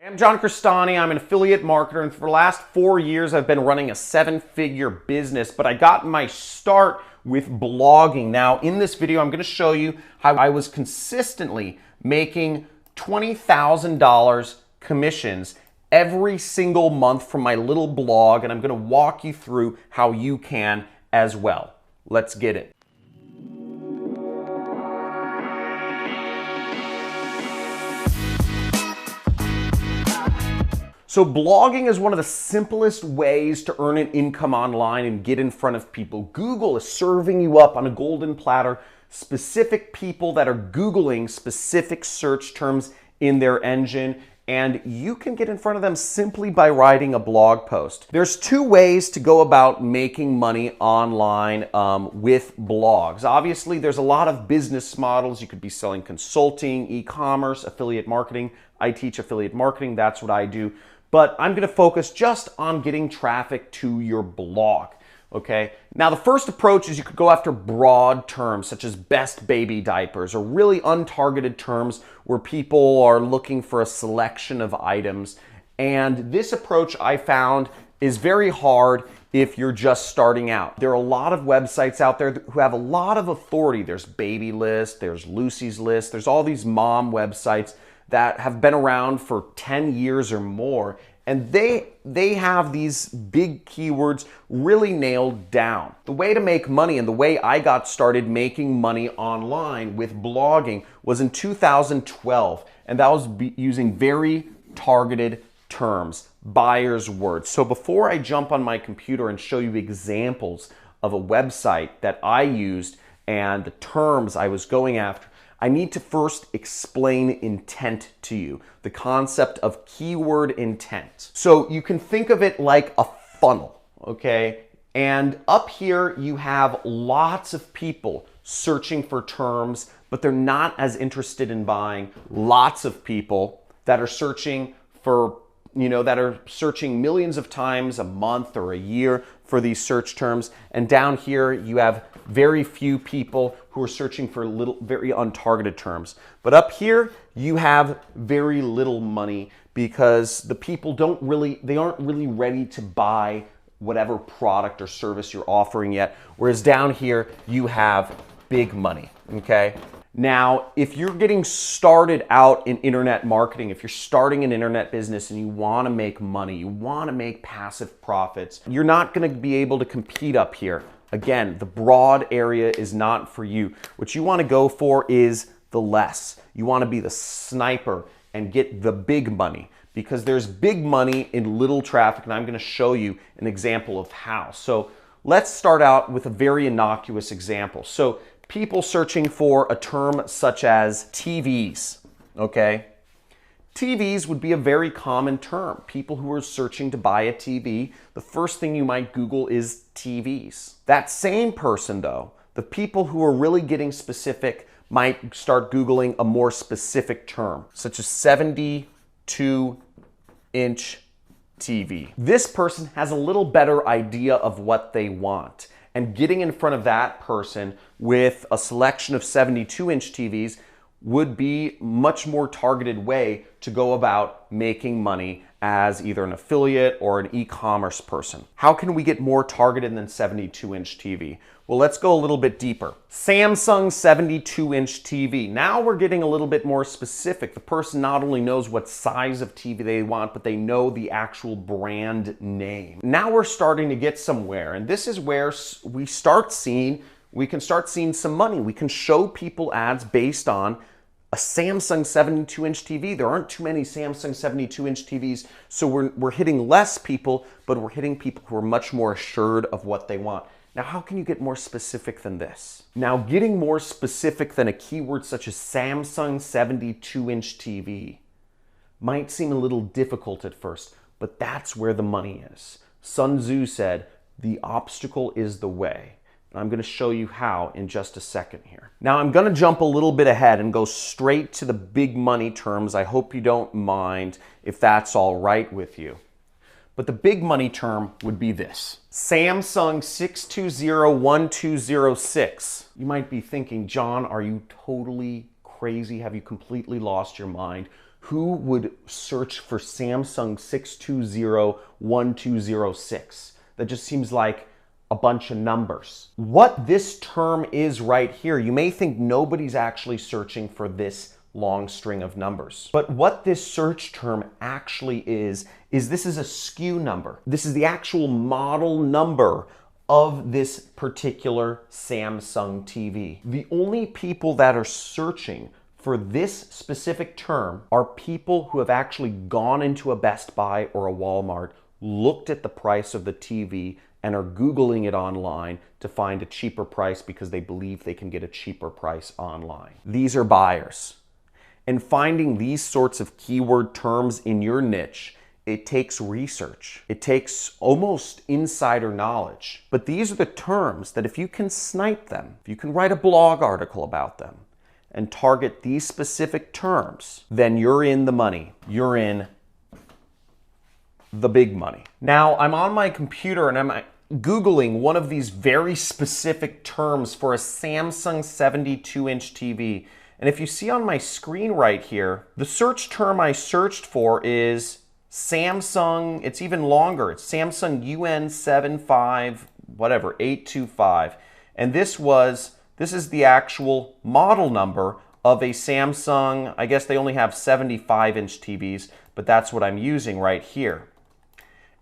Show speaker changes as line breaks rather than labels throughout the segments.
I'm John Crestani. I'm an affiliate marketer, and for the last 4 years I've been running a 7-figure business, but I got my start with blogging. Now in this video I'm going to show you how I was consistently making $20,000 commissions every single month from my little blog, and I'm going to walk you through how you can as well. Let's get it. So blogging is one of the simplest ways to earn an income online and get in front of people. Google is serving you up on a golden platter specific people that are Googling specific search terms in their engine, and you can get in front of them simply by writing a blog post. There's two ways to go about making money online with blogs. Obviously, there's a lot of business models. You could be selling consulting, e-commerce, affiliate marketing. I teach affiliate marketing. That's what I do. But I'm going to focus just on getting traffic to your blog. Okay. Now, the first approach is you could go after broad terms such as best baby diapers, or really untargeted terms where people are looking for a selection of items. And this approach I found is very hard if you're just starting out. There are a lot of websites out there who have a lot of authority. There's Babylist, there's Lucy's List, there's all these mom websites that have been around for 10 years or more, and they have these big keywords really nailed down. The way to make money, and the way I got started making money online with blogging, was in 2012, and that was using very targeted terms, buyer's words. So before I jump on my computer and show you examples of a website that I used and the terms I was going after, I need to first explain intent to you, the concept of keyword intent. So you can think of it like a funnel, okay? And up here you have lots of people searching for terms, but they're not as interested in buying. Lots of people that are searching for, that are searching millions of times a month or a year for these search terms. And down here you have very few people who are searching for very untargeted terms. But up here you have very little money because the people aren't really ready to buy whatever product or service you're offering yet. Whereas down here you have big money, okay? Now, if you're getting started out in internet marketing, if you're starting an internet business and you want to make money, you want to make passive profits, you're not going to be able to compete up here. Again, the broad area is not for you. What you want to go for is the less. You want to be the sniper and get the big money, because there's big money in little traffic, and I'm going to show you an example of how. So let's start out with a very innocuous example. So people searching for a term such as TVs, okay? TVs would be a very common term. People who are searching to buy a TV, the first thing you might Google is TVs. That same person though, the people who are really getting specific might start Googling a more specific term, such as 72-inch TV. This person has a little better idea of what they want, and getting in front of that person with a selection of 72-inch TVs would be much more targeted way to go about making money as either an affiliate or an e-commerce person. How can we get more targeted than 72-inch TV? Well, let's go a little bit deeper. Samsung 72-inch TV. Now we're getting a little bit more specific. The person not only knows what size of TV they want, but they know the actual brand name. Now we're starting to get somewhere, and this is where we can start seeing some money. We can show people ads based on a Samsung 72-inch TV. There aren't too many Samsung 72-inch TVs, so we're hitting less people, but we're hitting people who are much more assured of what they want. Now, how can you get more specific than this? Now, getting more specific than a keyword such as Samsung 72-inch TV might seem a little difficult at first, but that's where the money is. Sun Tzu said, "The obstacle is the way." And I'm going to show you how in just a second here. Now, I'm going to jump a little bit ahead and go straight to the big money terms. I hope you don't mind if that's all right with you. But the big money term would be this: Samsung 620-1206. You might be thinking, John, are you totally crazy? Have you completely lost your mind? Who would search for Samsung 620-1206? That just seems like a bunch of numbers. What this term is right here, you may think nobody's actually searching for this long string of numbers. But what this search term actually is this is a SKU number. This is the actual model number of this particular Samsung TV. The only people that are searching for this specific term are people who have actually gone into a Best Buy or a Walmart, looked at the price of the TV, and are Googling it online to find a cheaper price because they believe they can get a cheaper price online. These are buyers. And finding these sorts of keyword terms in your niche, it takes research. It takes almost insider knowledge. But these are the terms that if you can snipe them, if you can write a blog article about them and target these specific terms, then you're in the money. You're in the big money. Now, I'm on my computer and I'm Googling one of these very specific terms for a Samsung 72-inch TV. And if you see on my screen right here, the search term I searched for is Samsung, it's even longer. It's Samsung UN75, whatever, 825. And this is the actual model number of a Samsung. I guess they only have 75-inch TVs, but that's what I'm using right here.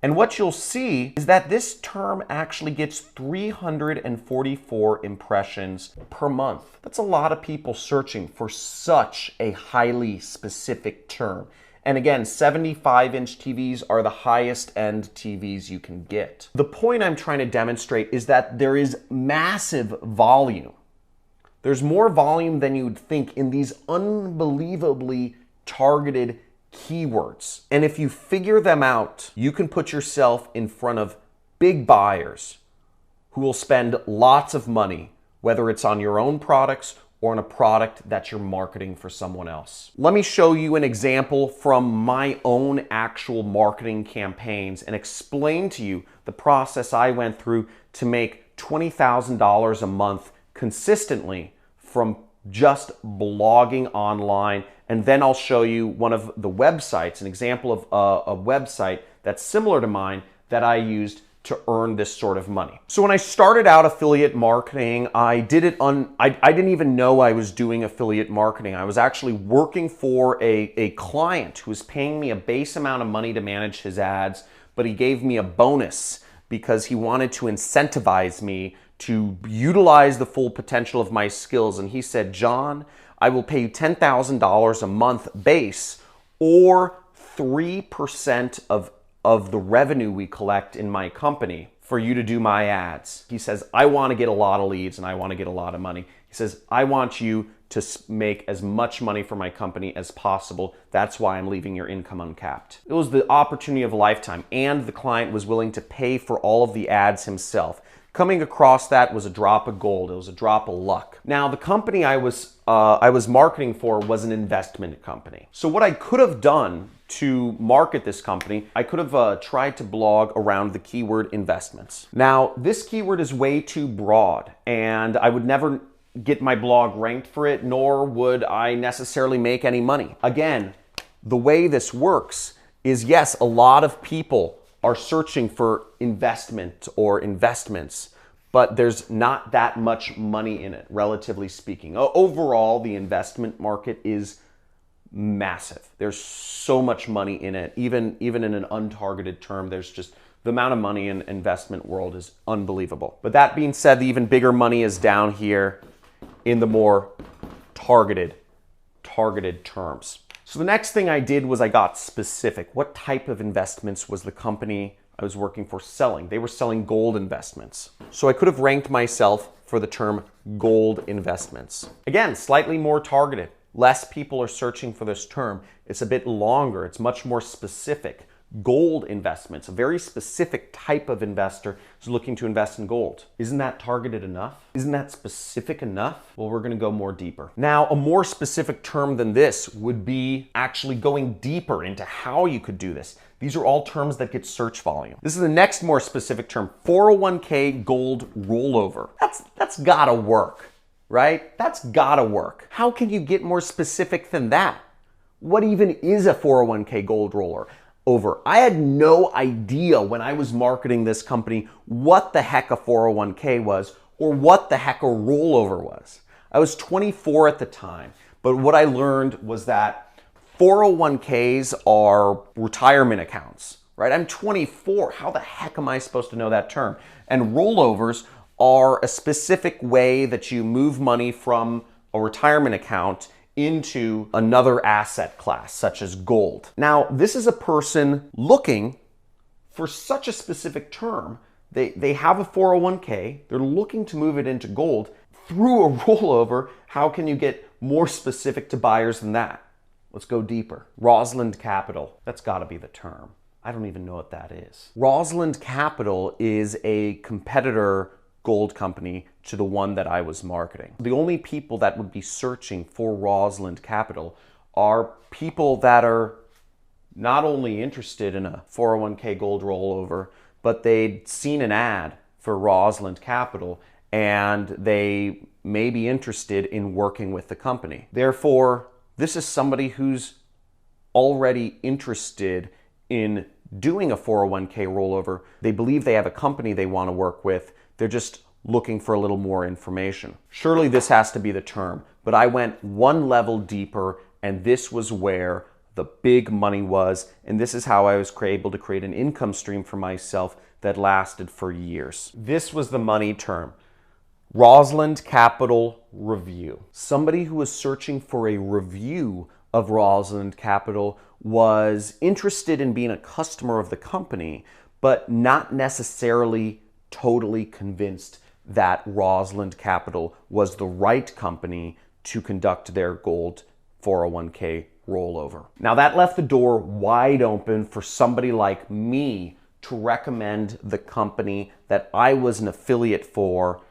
And what you'll see is that this term actually gets 344 impressions per month. That's a lot of people searching for such a highly specific term. And again, 75-inch TVs are the highest end TVs you can get. The point I'm trying to demonstrate is that there is massive volume. There's more volume than you would think in these unbelievably targeted keywords. And if you figure them out, you can put yourself in front of big buyers who will spend lots of money, whether it's on your own products or on a product that you're marketing for someone else. Let me show you an example from my own actual marketing campaigns and explain to you the process I went through to make $20,000 a month consistently from just blogging online. And then I'll show you one of the websites, an example of a website that's similar to mine that I used to earn this sort of money. So when I started out affiliate marketing, I didn't even know I was doing affiliate marketing. I was actually working for a client who was paying me a base amount of money to manage his ads, but he gave me a bonus because he wanted to incentivize me to utilize the full potential of my skills. And he said, John, I will pay you $10,000 a month base or 3% of the revenue we collect in my company for you to do my ads. He says, I want to get a lot of leads and I want to get a lot of money. He says, I want you to make as much money for my company as possible. That's why I'm leaving your income uncapped. It was the opportunity of a lifetime, and the client was willing to pay for all of the ads himself. Coming across that was a drop of gold. It was a drop of luck. Now, the company I was marketing for was an investment company. So what I could have done to market this company, I could have tried to blog around the keyword investments. Now, this keyword is way too broad, and I would never get my blog ranked for it, nor would I necessarily make any money. Again, the way this works is, yes, a lot of people are searching for investment or investments, but there's not that much money in it, relatively speaking. Overall, the investment market is massive. There's so much money in it. Even in an untargeted term, there's just the amount of money in the investment world is unbelievable. But that being said, the even bigger money is down here in the more targeted terms. So the next thing I did was I got specific. What type of investments was the company I was working for selling? They were selling gold investments. So I could have ranked myself for the term gold investments. Again, slightly more targeted. Less people are searching for this term. It's a bit longer. It's much more specific. Gold investments, a very specific type of investor is looking to invest in gold. Isn't that targeted enough? Isn't that specific enough? Well, we're gonna go more deeper. Now, a more specific term than this would be actually going deeper into how you could do this. These are all terms that get search volume. This is the next more specific term, 401k gold rollover. That's gotta work, right? That's gotta work. How can you get more specific than that? What even is a 401k gold roller over? I had no idea when I was marketing this company what the heck a 401k was or what the heck a rollover was. I was 24 at the time, but what I learned was that 401ks are retirement accounts, right? I'm 24. How the heck am I supposed to know that term? And rollovers are a specific way that you move money from a retirement account into another asset class, such as gold. Now, this is a person looking for such a specific term. They have a 401k, they're looking to move it into gold through a rollover. How can you get more specific to buyers than that? Let's go deeper. Rosalind Capital, that's gotta be the term. I don't even know what that is. Rosalind Capital is a competitor gold company to the one that I was marketing. The only people that would be searching for Rosalind Capital are people that are not only interested in a 401k gold rollover, but they'd seen an ad for Rosalind Capital and they may be interested in working with the company. Therefore, this is somebody who's already interested in doing a 401k rollover. They believe they have a company they want to work with. They're just looking for a little more information. Surely this has to be the term, but I went one level deeper, and this was where the big money was, and this is how I was able to create an income stream for myself that lasted for years. This was the money term. Rosalind Capital Review. Somebody who was searching for a review of Rosalind Capital was interested in being a customer of the company, but not necessarily totally convinced that Rosalind Capital was the right company to conduct their gold 401k rollover. Now that left the door wide open for somebody like me to recommend the company that I was an affiliate for,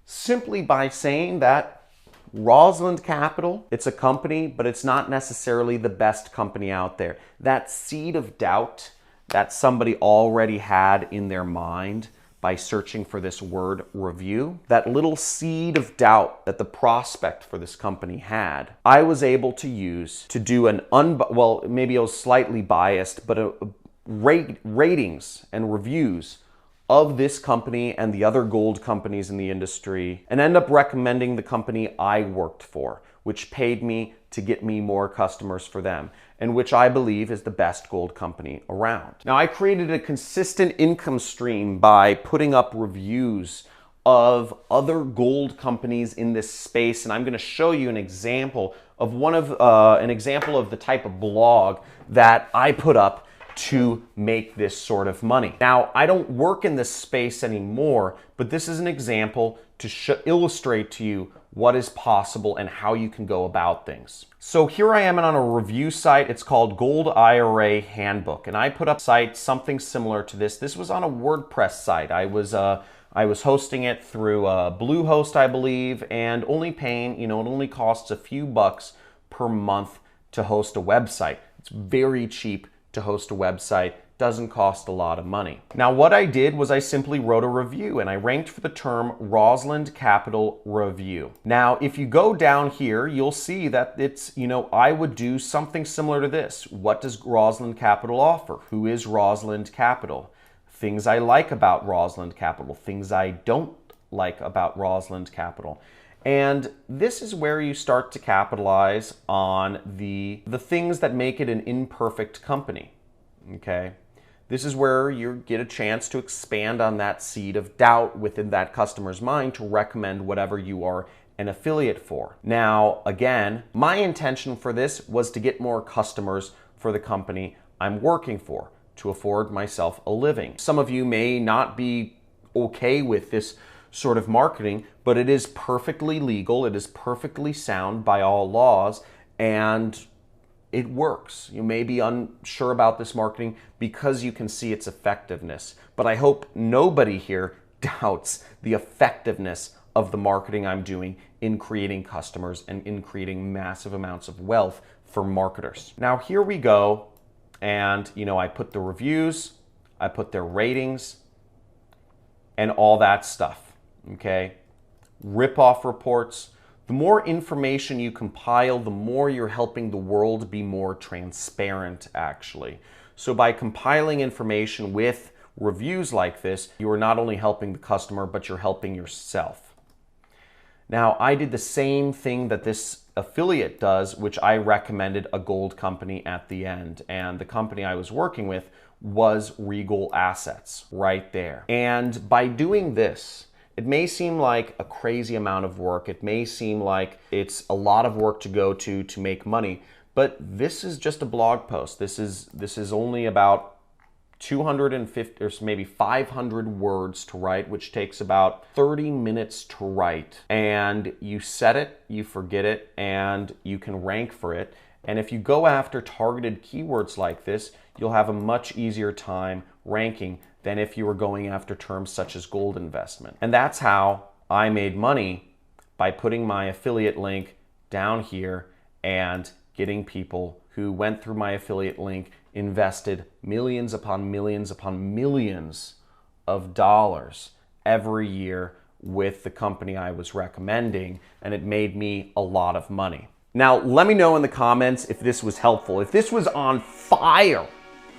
simply by saying that Rosalind Capital, it's a company, but it's not necessarily the best company out there. That seed of doubt that somebody already had in their mind by searching for this word review, that little seed of doubt that the prospect for this company had, I was able to use to do an well, maybe it was slightly biased, but ratings and reviews of this company and the other gold companies in the industry, and end up recommending the company I worked for, which paid me to get me more customers for them, and which I believe is the best gold company around. Now, I created a consistent income stream by putting up reviews of other gold companies in this space, and I'm going to show you an example of the type of blog that I put up to make this sort of money. Now, I don't work in this space anymore, but this is an example to illustrate to you what is possible and how you can go about things. So here I am on a review site. It's called Gold IRA Handbook, and I put up something similar to this. This was on a WordPress site. I was hosting it through Bluehost, I believe, and only paying, it only costs a few bucks per month to host a website. It's very cheap to host a website, doesn't cost a lot of money. Now, what I did was I simply wrote a review, and I ranked for the term Rosalind Capital Review. Now, if you go down here, you'll see that it's, I would do something similar to this. What does Rosalind Capital offer? Who is Rosalind Capital? Things I like about Rosalind Capital, things I don't like about Rosalind Capital. And this is where you start to capitalize on the things that make it an imperfect company, okay? This is where you get a chance to expand on that seed of doubt within that customer's mind to recommend whatever you are an affiliate for. Now, again, my intention for this was to get more customers for the company I'm working for, to afford myself a living. Some of you may not be okay with this sort of marketing, but it is perfectly legal, it is perfectly sound by all laws, and it works. You may be unsure about this marketing because you can see its effectiveness, but I hope nobody here doubts the effectiveness of the marketing I'm doing in creating customers and in creating massive amounts of wealth for marketers. Now here we go, and I put the reviews, I put their ratings, and all that stuff. Okay, rip-off reports, The more information you compile, the more you're helping the world be more transparent, actually. So by compiling information with reviews like this, you are not only helping the customer, but you're helping yourself. Now, I did the same thing that this affiliate does, which I recommended a gold company at the end. And the company I was working with was Regal Assets right there. And by doing this, it may seem like a crazy amount of work. It may seem like it's a lot of work to go to make money, but this is just a blog post. This is only about 250 or maybe 500 words to write, which takes about 30 minutes to write. And you set it, you forget it, and you can rank for it. And if you go after targeted keywords like this, you'll have a much easier time ranking than if you were going after terms such as gold investment. And that's how I made money, by putting my affiliate link down here and getting people who went through my affiliate link, invested millions upon millions upon millions of dollars every year with the company I was recommending, and it made me a lot of money. Now, let me know in the comments if this was helpful. If this was on fire,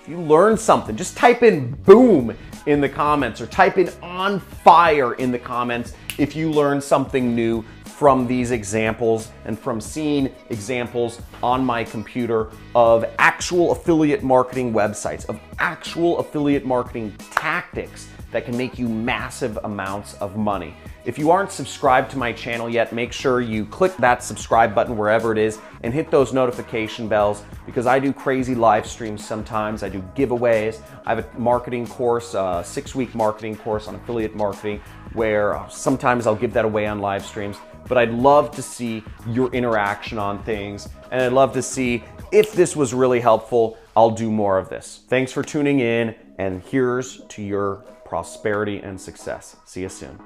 if you learned something, just type in boom in the comments, or type in on fire in the comments if you learned something new from these examples and from seeing examples on my computer of actual affiliate marketing websites, of actual affiliate marketing tactics that can make you massive amounts of money. If you aren't subscribed to my channel yet, make sure you click that subscribe button wherever it is and hit those notification bells, because I do crazy live streams sometimes. I do giveaways. I have a marketing course, a 6-week marketing course on affiliate marketing, where sometimes I'll give that away on live streams. But I'd love to see your interaction on things, and I'd love to see if this was really helpful. I'll do more of this. Thanks for tuning in, and here's to your prosperity and success. See you soon.